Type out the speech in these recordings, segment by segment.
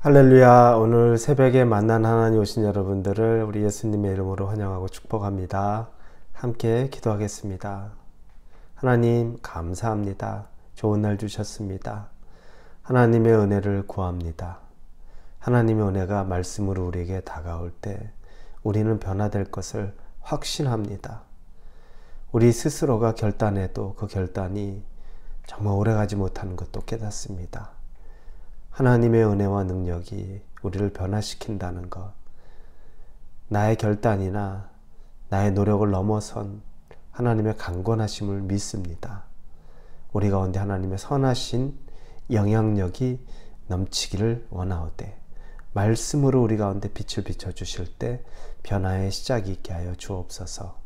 할렐루야. 오늘 새벽에 만난 하나님 오신 여러분들을 우리 예수님의 이름으로 환영하고 축복합니다. 함께 기도하겠습니다. 하나님 감사합니다. 좋은 날 주셨습니다. 하나님의 은혜를 구합니다. 하나님의 은혜가 말씀으로 우리에게 다가올 때 우리는 변화될 것을 확신합니다. 우리 스스로가 결단해도 그 결단이 정말 오래가지 못하는 것도 깨닫습니다. 하나님의 은혜와 능력이 우리를 변화시킨다는 것, 나의 결단이나 나의 노력을 넘어선 하나님의 강권하심을 믿습니다. 우리 가운데 하나님의 선하신 영향력이 넘치기를 원하오되 말씀으로 우리 가운데 빛을 비춰주실 때 변화의 시작이 있게 하여 주옵소서.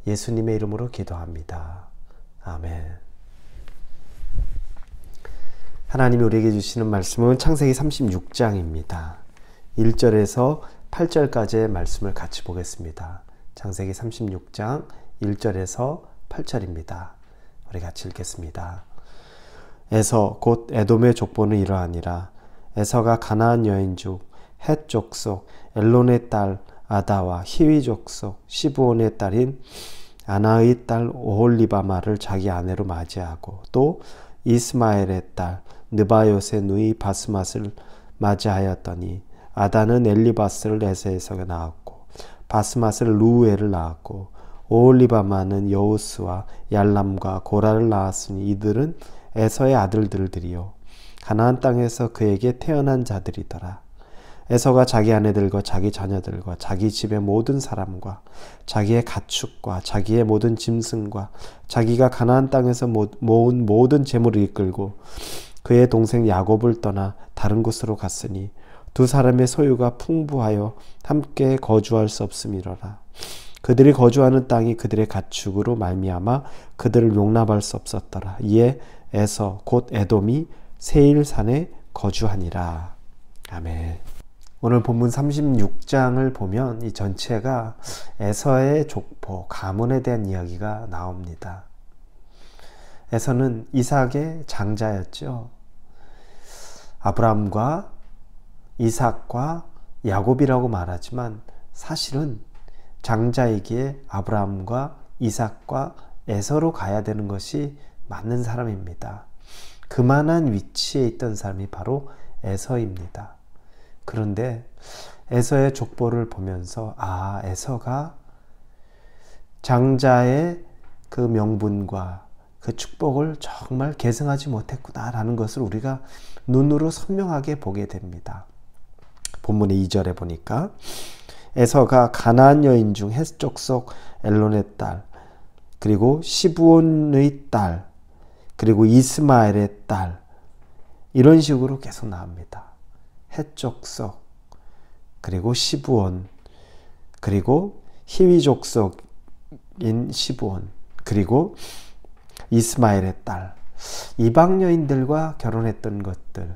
예수님의 이름으로 기도합니다. 아멘. 하나님이 우리에게 주시는 말씀은 창세기 36장입니다. 1절에서 8절까지의 말씀을 같이 보겠습니다. 창세기 36장 1절에서 8절입니다. 우리 같이 읽겠습니다. 에서 곧 에돔의 족보는 이러하니라. 에서가 가나안 여인 중 헷 족속 엘론의 딸 아다와 히위 족속 시브온의 딸인 아나의 딸 오홀리바마를 자기 아내로 맞이하고 또 이스마엘의 딸 느바요의 누이 바스맛을 맞이하였더니 아다는 엘리바스를 에서에서 낳았고 바스맛을 루우엘을 낳았고 오홀리바마는 여우스와 얄람과 고라를 낳았으니 이들은 에서의 아들들이요 가나안 땅에서 그에게 태어난 자들이더라. 에서가 자기 아내들과 자기 자녀들과 자기 집의 모든 사람과 자기의 가축과 자기의 모든 짐승과 자기가 가나안 땅에서 모은 모든 재물을 이끌고 그의 동생 야곱을 떠나 다른 곳으로 갔으니 두 사람의 소유가 풍부하여 함께 거주할 수 없음이로라. 그들이 거주하는 땅이 그들의 가축으로 말미암아 그들을 용납할 수 없었더라. 이에 에서 곧 에돔이 세일산에 거주하니라. 아멘. 오늘 본문 36장을 보면 이 전체가 에서의 족보, 가문에 대한 이야기가 나옵니다. 에서는 이삭의 장자였죠. 아브라함과 이삭과 야곱이라고 말하지만 사실은 장자이기에 아브라함과 이삭과 에서로 가야 되는 것이 맞는 사람입니다. 그만한 위치에 있던 사람이 바로 에서입니다. 그런데 에서의 족보를 보면서 에서가 장자의 그 명분과 그 축복을 정말 계승하지 못했구나라는 것을 우리가 눈으로 선명하게 보게 됩니다. 본문의 2절에 보니까 에서가 가나안 여인 중 헷 족속 엘론의 딸 그리고 시브온의 딸 그리고 이스마엘의 딸 이런 식으로 계속 나옵니다. 헷 족속 그리고 시브온 그리고 히위 족속인 시브온 그리고 이스마엘의 딸 이방 여인들과 결혼했던 것들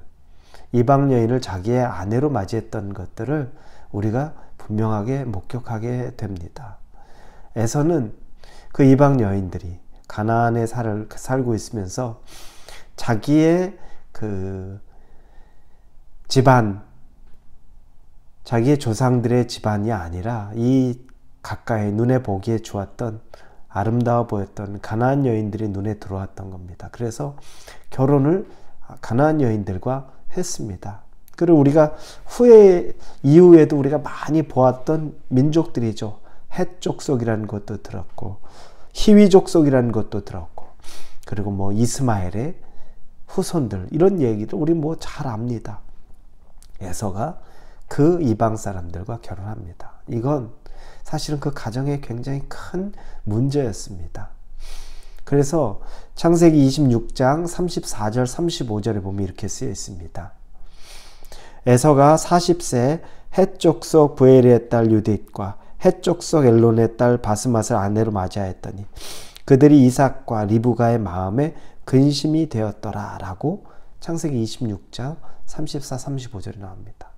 이방 여인을 자기의 아내로 맞이했던 것들을 우리가 분명하게 목격하게 됩니다. 에서는 그 이방 여인들이 가나안에 살고 있으면서 자기의 그 집안 자기의 조상들의 집안이 아니라 이 가까이 눈에 보기에 좋았던 아름다워 보였던 가나안 여인들이 눈에 들어왔던 겁니다. 그래서 결혼을 가나안 여인들과 했습니다. 그리고 우리가 이후에도 우리가 많이 보았던 민족들이죠. 헷 족속이라는 것도 들었고 히위 족속이라는 것도 들었고 그리고 이스마엘의 후손들 이런 얘기도 우리 잘 압니다. 에서가 그 이방 사람들과 결혼합니다. 이건 사실은 그 가정에 굉장히 큰 문제였습니다. 그래서 창세기 26장 34절 35절에 보면 이렇게 쓰여 있습니다. 에서가 40세 헷 족속 부엘의 딸 유딧과 헷 족속 엘론의 딸 바스맛을 아내로 맞이하였더니 그들이 이삭과 리브가의 마음에 근심이 되었더라 라고 창세기 26장 34, 35절에 나옵니다.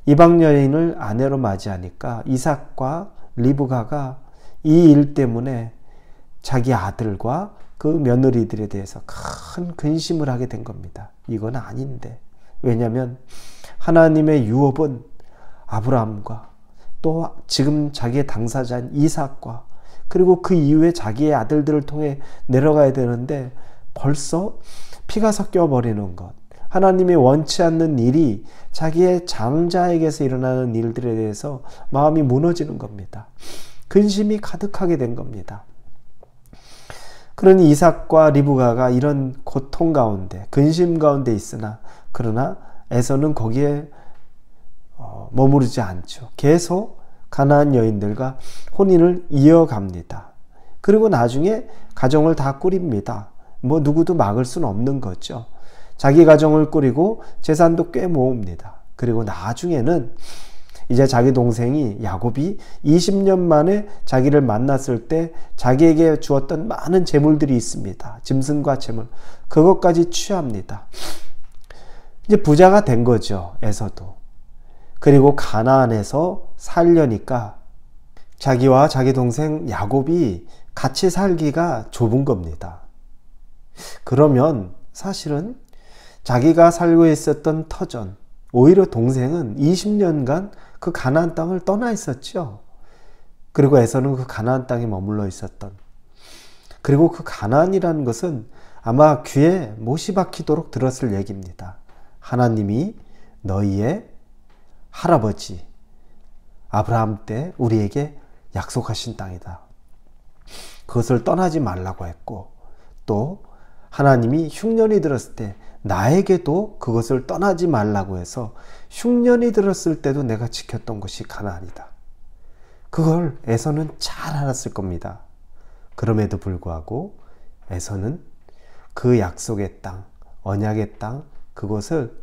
이방 여인을 아내로 맞이하니까 이삭과 리브가가 이 일 때문에 자기 아들과 그 며느리들에 대해서 큰 근심을 하게 된 겁니다. 이건 아닌데. 왜냐하면 하나님의 유업은 아브라함과 또 지금 자기의 당사자인 이삭과 그리고 그 이후에 자기의 아들들을 통해 내려가야 되는데 벌써 피가 섞여 버리는 것, 하나님이 원치 않는 일이 자기의 장자에게서 일어나는 일들에 대해서 마음이 무너지는 겁니다. 근심이 가득하게 된 겁니다. 그러니 이삭과 리브가가 이런 고통 가운데, 근심 가운데 있으나 그러나 에서는 거기에 머무르지 않죠. 계속 가나안 여인들과 혼인을 이어갑니다. 그리고 나중에 가정을 다 꾸립니다. 뭐 누구도 막을 수는 없는 거죠. 자기 가정을 꾸리고 재산도 꽤 모읍니다. 그리고 나중에는 이제 자기 동생이 야곱이 20년 만에 자기를 만났을 때 자기에게 주었던 많은 재물들이 있습니다. 짐승과 재물, 그것까지 취합니다. 이제 부자가 된 거죠. 에서도. 그리고 가나안에서 살려니까 자기와 자기 동생 야곱이 같이 살기가 좁은 겁니다. 그러면 사실은 자기가 살고 있었던 터전, 오히려 동생은 20년간 그 가나안 땅을 떠나 있었죠. 그리고 에서는 그 가나안 땅에 머물러 있었던, 그리고 그 가나안이라는 것은 아마 귀에 못이 박히도록 들었을 얘기입니다. 하나님이 너희의 할아버지 아브라함 때 우리에게 약속하신 땅이다. 그것을 떠나지 말라고 했고, 또 하나님이 흉년이 들었을 때 나에게도 그것을 떠나지 말라고 해서 흉년이 들었을 때도 내가 지켰던 것이 가나안이다. 그걸 에서는 잘 알았을 겁니다. 그럼에도 불구하고 에서는 그 약속의 땅, 언약의 땅, 그것을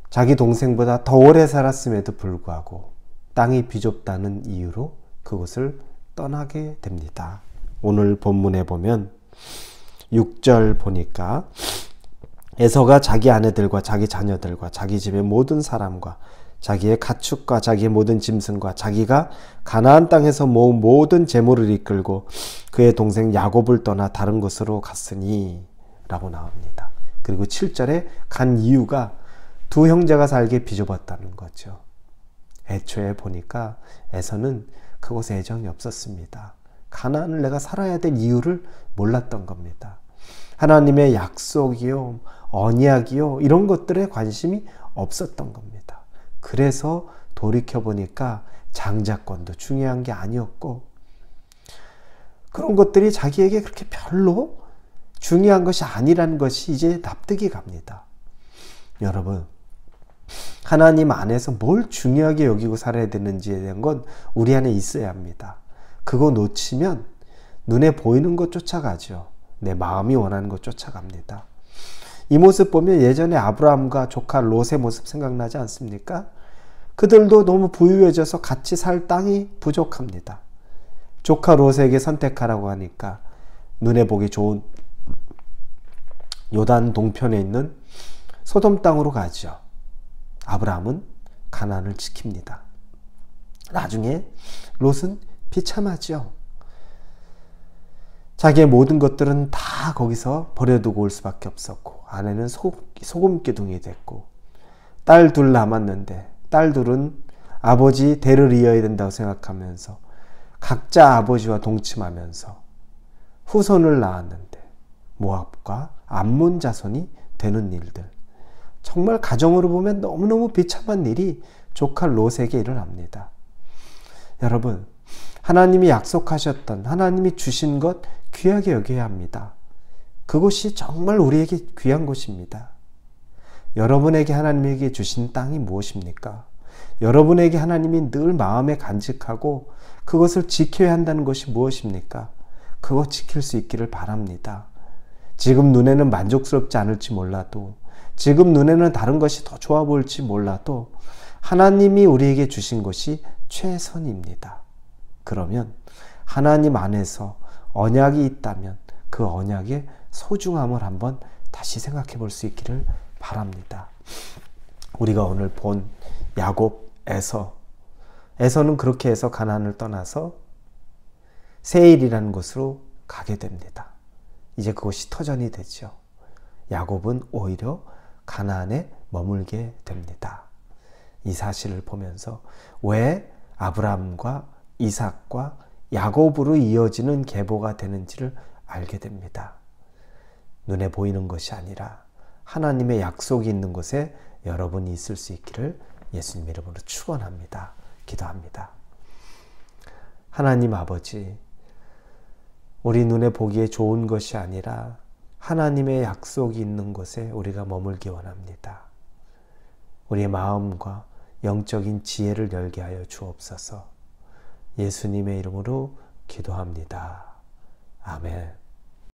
자기 동생보다 더 오래 살았음에도 불구하고 땅이 비좁다는 이유로 그곳을 떠나게 됩니다. 오늘 본문에 보면 6절 보니까 에서가 자기 아내들과 자기 자녀들과 자기 집의 모든 사람과 자기의 가축과 자기의 모든 짐승과 자기가 가나안 땅에서 모은 모든 재물을 이끌고 그의 동생 야곱을 떠나 다른 곳으로 갔으니 라고 나옵니다. 그리고 7절에 간 이유가 두 형제가 살기에 비좁았다는 거죠. 애초에 보니까 에서는 그곳에 애정이 없었습니다. 가나안을 내가 살아야 될 이유를 몰랐던 겁니다. 하나님의 약속이요, 언약이요, 이런 것들에 관심이 없었던 겁니다. 그래서 돌이켜보니까 장자권도 중요한 게 아니었고, 그런 것들이 자기에게 그렇게 별로 중요한 것이 아니라는 것이 이제 납득이 갑니다. 여러분, 하나님 안에서 뭘 중요하게 여기고 살아야 되는지에 대한 건 우리 안에 있어야 합니다. 그거 놓치면 눈에 보이는 것 쫓아가죠. 내 마음이 원하는 것 쫓아갑니다. 이 모습 보면 예전에 아브라함과 조카 롯의 모습 생각나지 않습니까? 그들도 너무 부유해져서 같이 살 땅이 부족합니다. 조카 롯에게 선택하라고 하니까 눈에 보기 좋은 요단 동편에 있는 소돔 땅으로 가죠. 아브라함은 가나안을 지킵니다. 나중에 롯은 비참하죠. 자기의 모든 것들은 다 거기서 버려두고 올 수밖에 없었고, 아내는 소금기둥이 됐고, 딸 둘 남았는데 딸 둘은 아버지 대를 이어야 된다고 생각하면서 각자 아버지와 동침하면서 후손을 낳았는데 모압과 암몬 자손이 되는 일들, 정말 가정으로 보면 너무너무 비참한 일이 조카 롯에게 일어납니다. 여러분, 하나님이 약속하셨던, 하나님이 주신 것 귀하게 여겨야 합니다. 그것이 정말 우리에게 귀한 것입니다. 여러분에게 하나님에게 주신 땅이 무엇입니까? 여러분에게 하나님이 늘 마음에 간직하고 그것을 지켜야 한다는 것이 무엇입니까? 그것 지킬 수 있기를 바랍니다. 지금 눈에는 만족스럽지 않을지 몰라도, 지금 눈에는 다른 것이 더 좋아 보일지 몰라도 하나님이 우리에게 주신 것이 최선입니다. 그러면 하나님 안에서 언약이 있다면 그 언약의 소중함을 한번 다시 생각해 볼 수 있기를 바랍니다. 우리가 오늘 본 야곱, 에서는 그렇게 해서 가나안을 떠나서 세일이라는 곳으로 가게 됩니다. 이제 그것이 터전이 되죠. 야곱은 오히려 가나안에 머물게 됩니다. 이 사실을 보면서 왜 아브라함과 이삭과 야곱으로 이어지는 계보가 되는지를 알게 됩니다. 눈에 보이는 것이 아니라 하나님의 약속이 있는 곳에 여러분이 있을 수 있기를 예수님 이름으로 축원합니다. 기도합니다. 하나님 아버지, 우리 눈에 보기에 좋은 것이 아니라 하나님의 약속이 있는 곳에 우리가 머물기 원합니다. 우리의 마음과 영적인 지혜를 열게 하여 주옵소서. 예수님의 이름으로 기도합니다. 아멘.